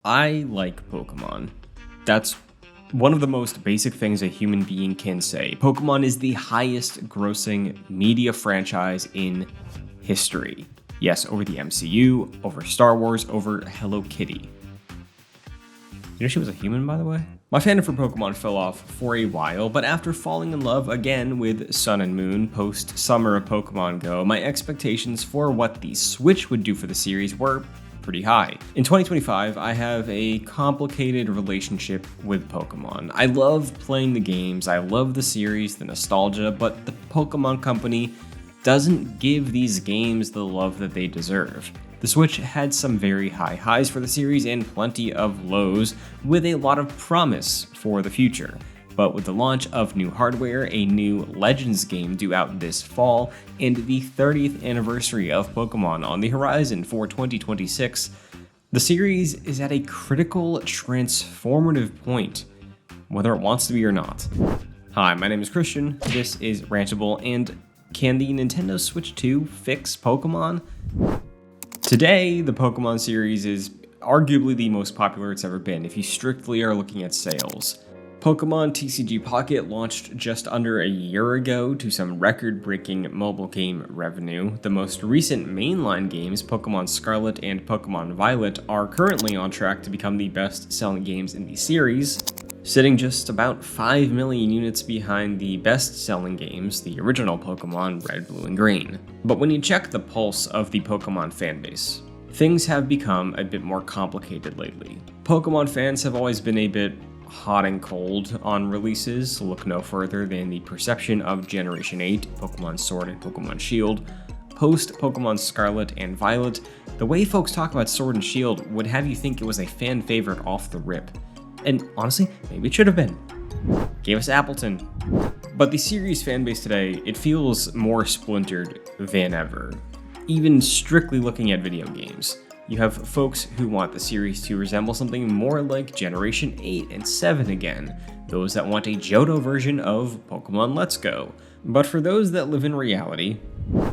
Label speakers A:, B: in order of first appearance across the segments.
A: I like Pokemon. That's one of the most basic things a human being can say. Pokemon is the highest grossing media franchise in history. Yes, over the MCU, over Star Wars, over Hello Kitty. You know she was a human, by the way? My fandom for Pokemon fell off for a while, but after falling in love again with Sun and Moon post-Summer of Pokemon Go, my expectations for what the Switch would do for the series were pretty high. In 2025, I have a complicated relationship with Pokemon. I love playing the games, I love the series, the nostalgia, but the Pokemon Company doesn't give these games the love that they deserve. The Switch had some very high highs for the series and plenty of lows, with a lot of promise for the future. But with the launch of new hardware, a new Legends game due out this fall, and the 30th anniversary of Pokemon on the horizon for 2026, the series is at a critical, transformative point, whether it wants to be or not. Hi, my name is Christian, this is Rantable, and can the Nintendo Switch 2 fix Pokemon? Today, the Pokemon series is arguably the most popular it's ever been, if you strictly are looking at sales. Pokemon TCG Pocket launched just under a year ago to some record-breaking mobile game revenue. The most recent mainline games, Pokemon Scarlet and Pokemon Violet, are currently on track to become the best-selling games in the series, sitting just about 5 million units behind the best-selling games, the original Pokemon Red, Blue, and Green. But when you check the pulse of the Pokemon fanbase, things have become a bit more complicated lately. Pokemon fans have always been a bit hot and cold on releases. Look no further than the perception of Generation 8, Pokemon Sword and Pokemon Shield. Post Pokemon Scarlet and Violet, the way folks talk about Sword and Shield would have you think it was a fan favorite off the rip. And honestly, maybe it should have been. Gave us Appleton. But the series fanbase today, it feels more splintered than ever. Even strictly looking at video games. You have folks who want the series to resemble something more like Generation 8 and 7 again, those that want a Johto version of Pokemon Let's Go. But for those that live in reality,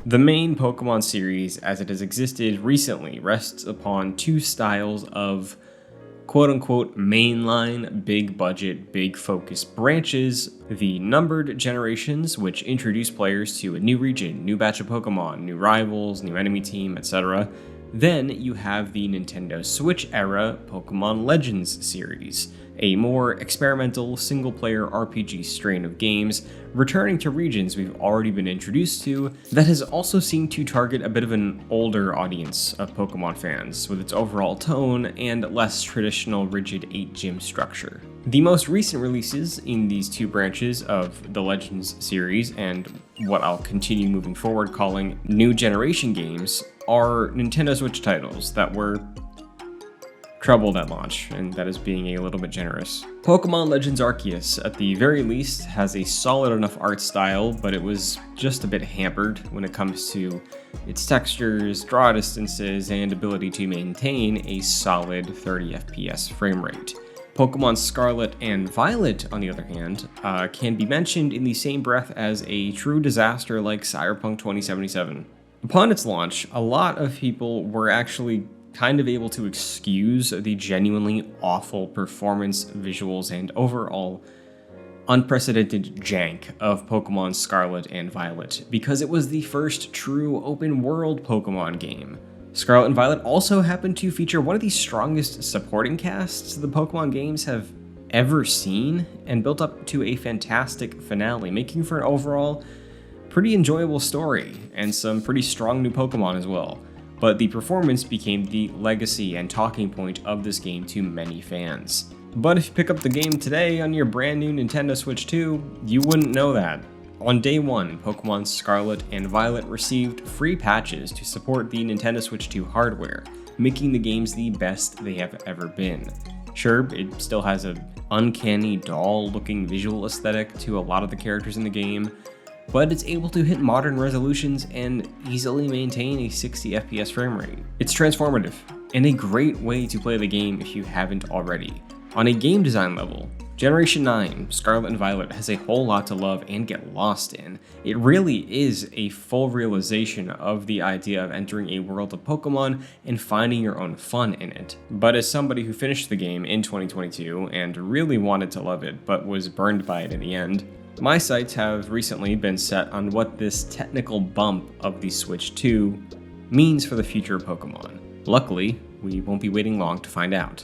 A: the main Pokemon series as it has existed recently rests upon two styles of quote-unquote mainline, big budget, big focus branches: the numbered generations, which introduce players to a new region, new batch of Pokemon, new rivals, new enemy team, etc. Then you have the Nintendo Switch era Pokémon Legends series, a more experimental single-player RPG strain of games returning to regions we've already been introduced to that has also seemed to target a bit of an older audience of Pokemon fans with its overall tone and less traditional rigid 8-gym structure. The most recent releases in these two branches of the Legends series, and what I'll continue moving forward calling new generation games, are Nintendo Switch titles that were troubled at launch, and that is being a little bit generous. Pokemon Legends Arceus, at the very least, has a solid enough art style, but it was just a bit hampered when it comes to its textures, draw distances, and ability to maintain a solid 30 FPS frame rate. Pokemon Scarlet and Violet, on the other hand, can be mentioned in the same breath as a true disaster like Cyberpunk 2077. Upon its launch, a lot of people were actually kind of able to excuse the genuinely awful performance, visuals, and overall unprecedented jank of Pokemon Scarlet and Violet, because it was the first true open-world Pokemon game. Scarlet and Violet also happened to feature one of the strongest supporting casts the Pokemon games have ever seen, and built up to a fantastic finale, making for an overall pretty enjoyable story, and some pretty strong new Pokemon as well. But the performance became the legacy and talking point of this game to many fans. But if you pick up the game today on your brand new Nintendo Switch 2, you wouldn't know that. On day one, Pokemon Scarlet and Violet received free patches to support the Nintendo Switch 2 hardware, making the games the best they have ever been. Sure, it still has an uncanny doll-looking visual aesthetic to a lot of the characters in the game, but it's able to hit modern resolutions and easily maintain a 60 FPS frame rate. It's transformative, and a great way to play the game if you haven't already. On a game design level, Generation 9, Scarlet and Violet, has a whole lot to love and get lost in. It really is a full realization of the idea of entering a world of Pokemon and finding your own fun in it. But as somebody who finished the game in 2022 and really wanted to love it but was burned by it in the end, my sights have recently been set on what this technical bump of the Switch 2 means for the future of Pokemon. Luckily, we won't be waiting long to find out.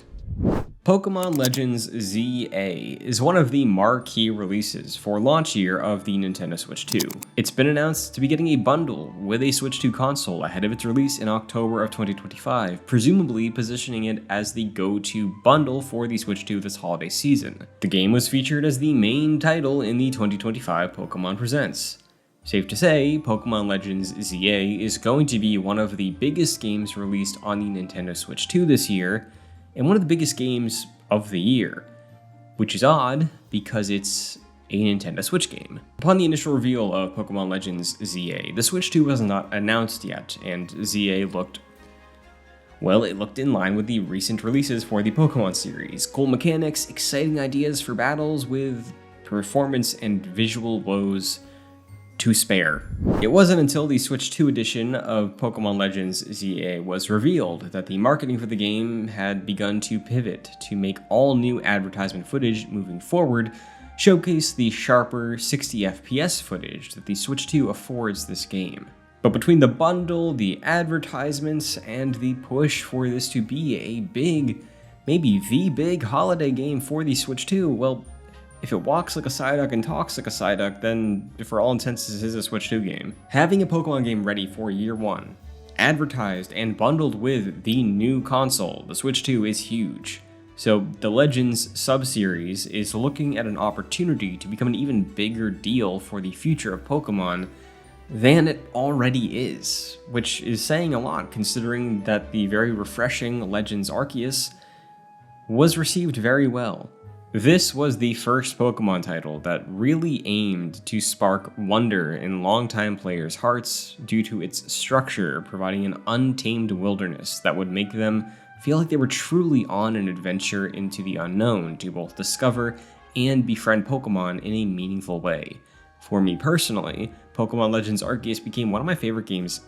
A: Pokémon Legends ZA is one of the marquee releases for launch year of the Nintendo Switch 2. It's been announced to be getting a bundle with a Switch 2 console ahead of its release in October of 2025, presumably positioning it as the go-to bundle for the Switch 2 this holiday season. The game was featured as the main title in the 2025 Pokémon Presents. Safe to say, Pokémon Legends ZA is going to be one of the biggest games released on the Nintendo Switch 2 this year, and one of the biggest games of the year, which is odd because it's a Nintendo Switch game. Upon the initial reveal of Pokémon Legends ZA, the Switch 2 was not announced yet, and ZA looked in line with the recent releases for the Pokémon series. Cool mechanics, exciting ideas for battles with performance and visual woes to spare. It wasn't until the Switch 2 edition of Pokémon Legends ZA was revealed that the marketing for the game had begun to pivot to make all new advertisement footage moving forward showcase the sharper 60 FPS footage that the Switch 2 affords this game. But between the bundle, the advertisements, and the push for this to be a big, maybe the big holiday game for the Switch 2, well, if it walks like a Psyduck and talks like a Psyduck, then for all intents this is a Switch 2 game. Having a Pokemon game ready for year one, advertised and bundled with the new console, the Switch 2, is huge. So the Legends sub-series is looking at an opportunity to become an even bigger deal for the future of Pokemon than it already is, which is saying a lot considering that the very refreshing Legends Arceus was received very well. This was the first Pokemon title that really aimed to spark wonder in longtime players' hearts due to its structure, providing an untamed wilderness that would make them feel like they were truly on an adventure into the unknown to both discover and befriend Pokemon in a meaningful way. For me personally, Pokemon Legends Arceus became one of my favorite games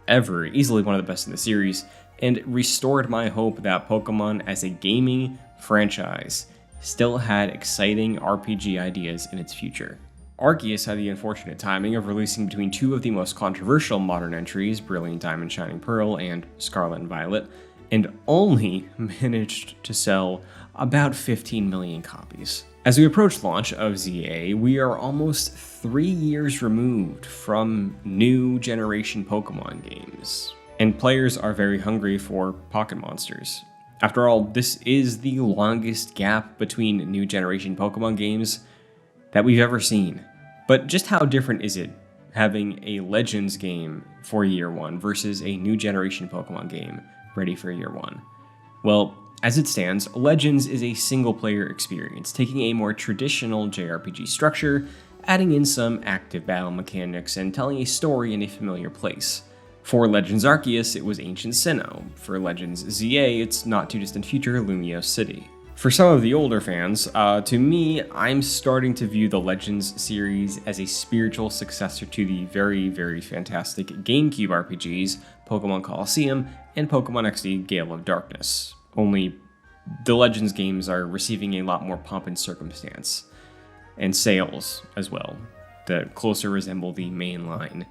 A: ever, easily one of the best in the series, and restored my hope that Pokemon as a gaming franchise still had exciting RPG ideas in its future. Arceus had the unfortunate timing of releasing between two of the most controversial modern entries, Brilliant Diamond Shining Pearl and Scarlet and Violet, and only managed to sell about 15 million copies. As we approach launch of ZA, we are almost 3 years removed from new generation Pokemon games, and players are very hungry for pocket monsters. After all, this is the longest gap between new generation Pokemon games that we've ever seen. But just how different is it having a Legends game for year one versus a new generation Pokemon game ready for year one? Well, as it stands, Legends is a single player experience, taking a more traditional JRPG structure, adding in some active battle mechanics, and telling a story in a familiar place. For Legends Arceus, it was ancient Sinnoh. For Legends ZA, it's not too distant future Lumiose City. For some of the older fans, to me, I'm starting to view the Legends series as a spiritual successor to the very, very fantastic GameCube RPGs, Pokémon Colosseum and Pokémon XD Gale of Darkness. Only the Legends games are receiving a lot more pomp and circumstance, and sales as well, that closer resemble the mainline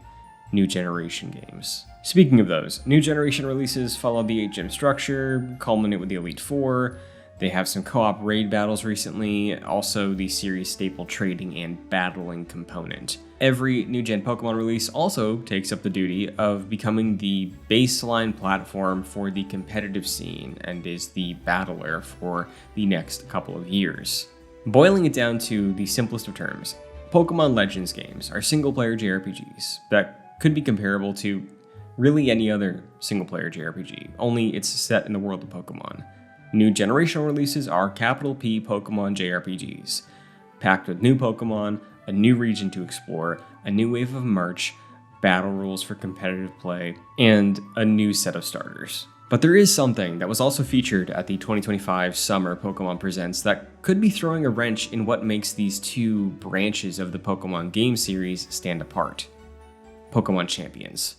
A: new generation games. Speaking of those, new generation releases follow the 8-gym structure, culminate with the Elite Four. They have some co-op raid battles recently, also the series staple trading and battling component. Every new gen Pokemon release also takes up the duty of becoming the baseline platform for the competitive scene and is the battler for the next couple of years. Boiling it down to the simplest of terms, Pokemon Legends games are single-player JRPGs that could be comparable to really any other single-player JRPG, only it's set in the world of Pokemon. New generational releases are capital P Pokemon JRPGs, packed with new Pokemon, a new region to explore, a new wave of merch, battle rules for competitive play, and a new set of starters. But there is something that was also featured at the 2025 Summer Pokemon Presents that could be throwing a wrench in what makes these two branches of the Pokemon game series stand apart. Pokémon Champions.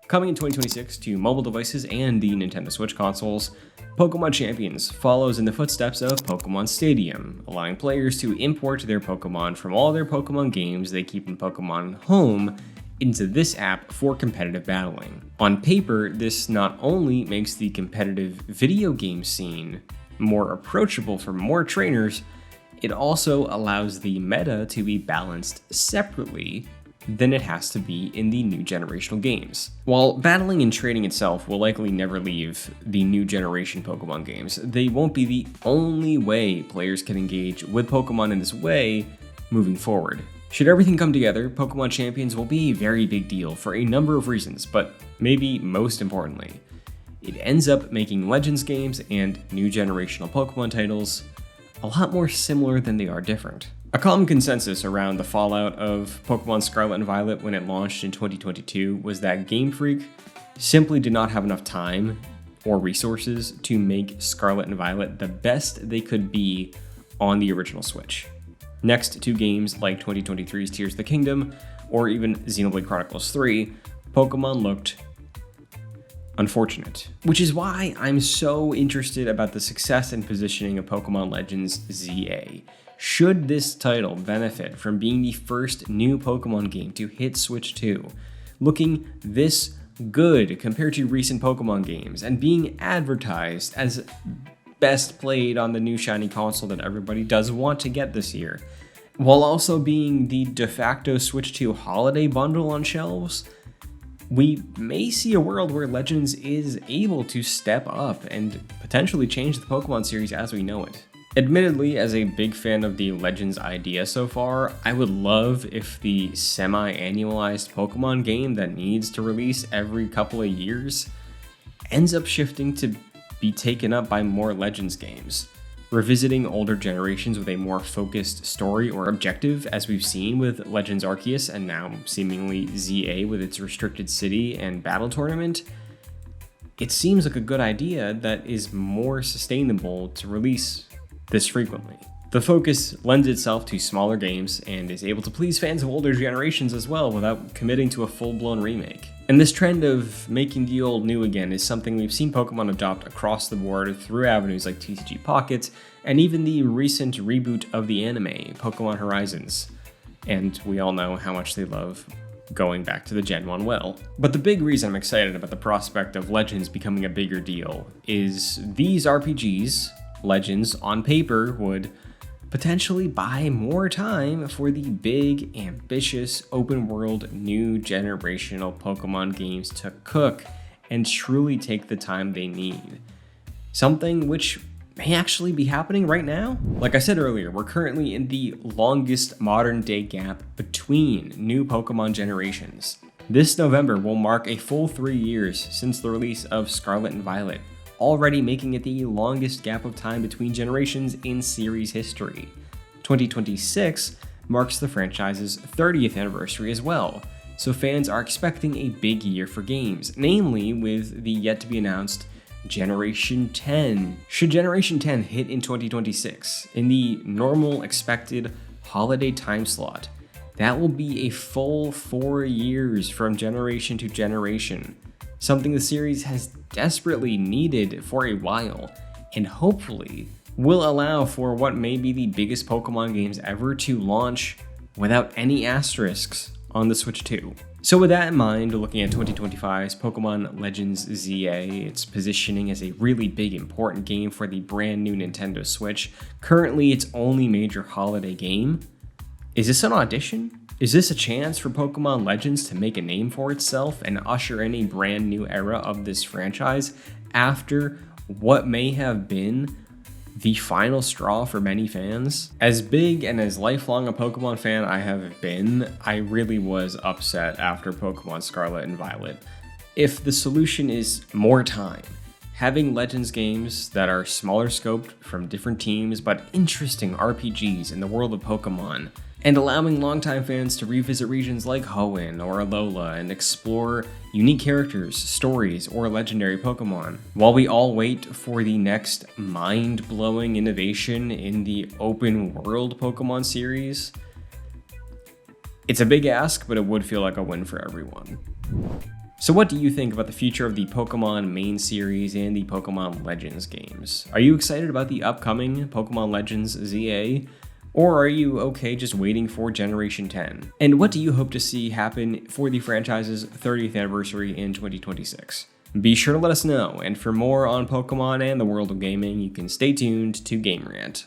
A: Coming in 2026 to mobile devices and the Nintendo Switch consoles, Pokémon Champions follows in the footsteps of Pokémon Stadium, allowing players to import their Pokémon from all their Pokémon games they keep in Pokémon Home into this app for competitive battling. On paper, this not only makes the competitive video game scene more approachable for more trainers, it also allows the meta to be balanced separately than it has to be in the new generational games. While battling and trading itself will likely never leave the new generation Pokemon games, they won't be the only way players can engage with Pokemon in this way moving forward. Should everything come together, Pokemon Champions will be a very big deal for a number of reasons, but maybe most importantly, it ends up making Legends games and new generational Pokemon titles a lot more similar than they are different. A common consensus around the fallout of Pokémon Scarlet and Violet when it launched in 2022 was that Game Freak simply did not have enough time or resources to make Scarlet and Violet the best they could be on the original Switch. Next to games like 2023's Tears of the Kingdom or even Xenoblade Chronicles 3, Pokemon looked unfortunate. Which is why I'm so interested about the success and positioning of Pokémon Legends ZA. Should this title benefit from being the first new Pokemon game to hit Switch 2, looking this good compared to recent Pokemon games, and being advertised as best played on the new shiny console that everybody does want to get this year, while also being the de facto Switch 2 holiday bundle on shelves, we may see a world where Legends is able to step up and potentially change the Pokemon series as we know it. Admittedly, as a big fan of the Legends idea so far, I would love if the semi-annualized Pokemon game that needs to release every couple of years ends up shifting to be taken up by more Legends games, revisiting older generations with a more focused story or objective, as we've seen with Legends Arceus and now seemingly ZA with its restricted city and battle tournament. It seems like a good idea that is more sustainable to release this frequently. The focus lends itself to smaller games and is able to please fans of older generations as well without committing to a full-blown remake. And this trend of making the old new again is something we've seen Pokemon adopt across the board through avenues like TCG Pocket and even the recent reboot of the anime, Pokemon Horizons. And we all know how much they love going back to the Gen 1 well. But the big reason I'm excited about the prospect of Legends becoming a bigger deal is these RPGs, Legends, on paper would potentially buy more time for the big, ambitious, open-world, new generational Pokemon games to cook and truly take the time they need. Something which may actually be happening right now. Like I said earlier, we're currently in the longest modern-day gap between new Pokemon generations. This November will mark a full 3 years since the release of Scarlet and Violet, already making it the longest gap of time between generations in series history. 2026 marks the franchise's 30th anniversary as well, so fans are expecting a big year for games, namely with the yet-to-be-announced Generation 10. Should Generation 10 hit in 2026, in the normal expected holiday time slot, that will be a full 4 years from generation to generation, something the series has desperately needed for a while, and hopefully will allow for what may be the biggest Pokemon games ever to launch without any asterisks on the Switch 2. So with that in mind, looking at 2025's Pokemon Legends ZA, its positioning as a really big important game for the brand new Nintendo Switch, currently its only major holiday game, is this an audition? Is this a chance for Pokemon Legends to make a name for itself and usher in a brand new era of this franchise after what may have been the final straw for many fans? As big and as lifelong a Pokemon fan I have been, I really was upset after Pokemon Scarlet and Violet. If the solution is more time, having Legends games that are smaller scoped from different teams but interesting RPGs in the world of Pokemon, and allowing longtime fans to revisit regions like Hoenn or Alola and explore unique characters, stories, or legendary Pokemon. While we all wait for the next mind-blowing innovation in the open world Pokemon series, it's a big ask, but it would feel like a win for everyone. So what do you think about the future of the Pokemon main series and the Pokemon Legends games? Are you excited about the upcoming Pokemon Legends ZA? Or are you okay just waiting for Generation 10? And what do you hope to see happen for the franchise's 30th anniversary in 2026? Be sure to let us know, and for more on Pokemon and the world of gaming, you can stay tuned to Game Rant.